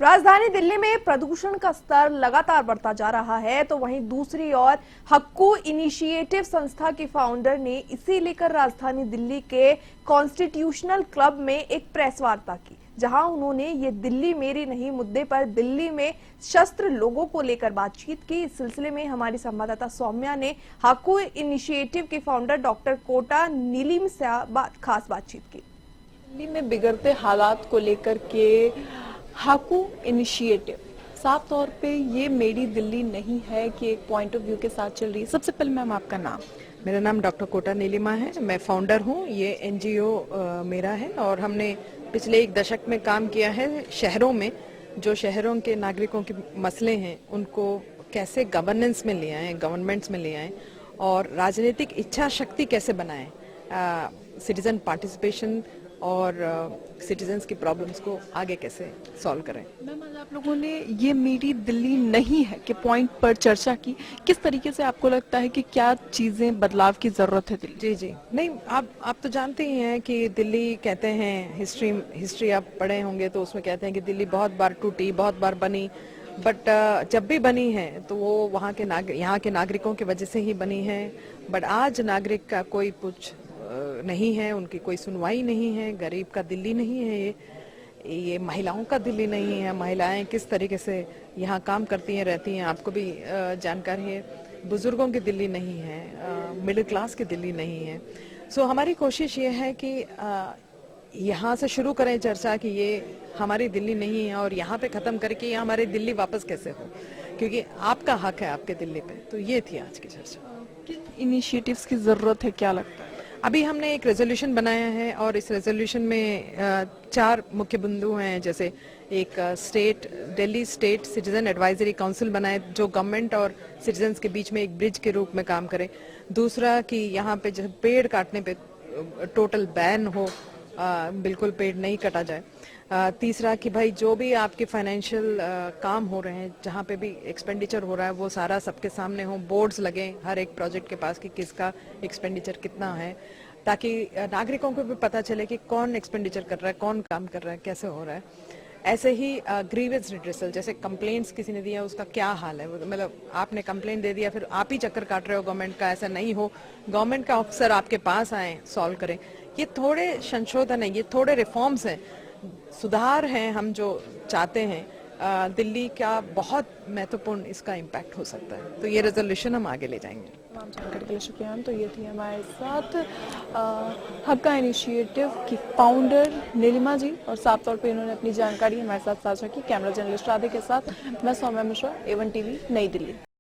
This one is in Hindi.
राजधानी दिल्ली में प्रदूषण का स्तर लगातार बढ़ता जा रहा है, तो वहीं दूसरी ओर हक्कू इनिशिएटिव संस्था के फाउंडर ने इसी लेकर राजधानी दिल्ली के कॉन्स्टिट्यूशनल क्लब में एक प्रेस वार्ता की, जहां उन्होंने ये दिल्ली मेरी नहीं मुद्दे पर दिल्ली में शस्त्र लोगों को लेकर बातचीत की। इस सिलसिले में हमारी संवाददाता सौम्या ने हक्कू इनिशिएटिव के फाउंडर डॉक्टर कोटा नीलिमा से खास बातचीत की। दिल्ली में बिगड़ते हालात को लेकर के हक्कू इनिशिएटिव साफ तौर पे ये मेरी दिल्ली नहीं है कि एक पॉइंट ऑफ व्यू के साथ चल रही है। सबसे पहले मैम आपका नाम? मेरा नाम डॉक्टर कोटा नीलिमा है, मैं फाउंडर हूँ। ये एनजीओ मेरा है और हमने पिछले एक दशक में काम किया है शहरों में, जो शहरों के नागरिकों के मसले हैं उनको कैसे गवर्नेंस में ले आए, गवर्नमेंट्स में ले आए और राजनीतिक इच्छा शक्ति कैसे बनाएं, सिटीजन पार्टिसिपेशन और सिटीजन्स की प्रॉब्लम्स को आगे कैसे सॉल्व करें। मैम आज आप लोगों ने ये मेरी दिल्ली नहीं है कि पॉइंट पर चर्चा की, किस तरीके से आपको लगता है कि क्या चीजें बदलाव की जरूरत है दिल्ली? जी जी नहीं, आप तो जानते ही हैं कि दिल्ली कहते हैं, हिस्ट्री आप पढ़े होंगे तो उसमें कहते हैं कि दिल्ली बहुत बार टूटी, बहुत बार बनी, बट जब भी बनी है तो वो यहाँ के नागरिकों की वजह से ही बनी है। बट आज नागरिक का कोई कुछ नहीं है, उनकी कोई सुनवाई नहीं है। गरीब का दिल्ली नहीं है ये महिलाओं का दिल्ली नहीं है। महिलाएं किस तरीके से यहाँ काम करती हैं, रहती हैं, आपको भी जानकारी है। बुजुर्गों की दिल्ली नहीं है, मिडिल क्लास की दिल्ली नहीं है। सो हमारी कोशिश ये है कि यहाँ से शुरू करें चर्चा कि ये हमारी दिल्ली नहीं है और यहाँ पे ख़त्म करके ये हमारी दिल्ली वापस कैसे हो, क्योंकि आपका हक है आपके दिल्ली पे। तो ये थी आज की चर्चा। किन इनिशिएटिव्स की जरूरत है, क्या लगता है? अभी हमने एक रेजोल्यूशन बनाया है और इस रेजोल्यूशन में 4 मुख्य बिंदु हैं। जैसे एक Delhi state citizen advisory council बनाए जो गवर्नमेंट और सिटीजन्स के बीच में एक ब्रिज के रूप में काम करे। दूसरा कि यहाँ पे जब पेड़ काटने पे टोटल बैन हो, बिल्कुल पेड़ नहीं कटा जाए। तीसरा कि भाई जो भी आपके फाइनेंशियल काम हो रहे हैं, जहाँ पे भी एक्सपेंडिचर हो रहा है वो सारा सबके सामने हो, बोर्ड्स लगे हर एक प्रोजेक्ट के पास कि किसका एक्सपेंडिचर कितना है, ताकि नागरिकों को भी पता चले कि कौन एक्सपेंडिचर कर रहा है, कौन काम कर रहा है, कैसे हो रहा है। ऐसे ही ग्रीवेंस रिड्रेसल, जैसे कंप्लेंट्स किसी ने दिया उसका क्या हाल है, मतलब आपने कंप्लेंट दे दिया फिर आप ही चक्कर काट रहे हो गवर्नमेंट का, ऐसा नहीं हो। गवर्नमेंट का ऑफिसर आपके पास आए, सॉल्व करें। ये थोड़े संशोधन है, ये थोड़े रिफॉर्म्स हैं, सुधार हैं हम जो चाहते हैं। दिल्ली का बहुत महत्वपूर्ण इसका इम्पैक्ट हो सकता है, तो ये रेजोल्यूशन हम आगे ले जाएंगे। तमाम जानकारी के लिए शुक्रिया मैम। तो ये थी हमारे साथ हक्कू इनिशिएटिव की फाउंडर नीलिमा जी, और साफ तौर पे इन्होंने अपनी जानकारी हमारे साथ साझा की। कैमरा जर्नलिस्ट राधे के साथ मैं सौम्या मिश्रा, A1 TV, नई दिल्ली।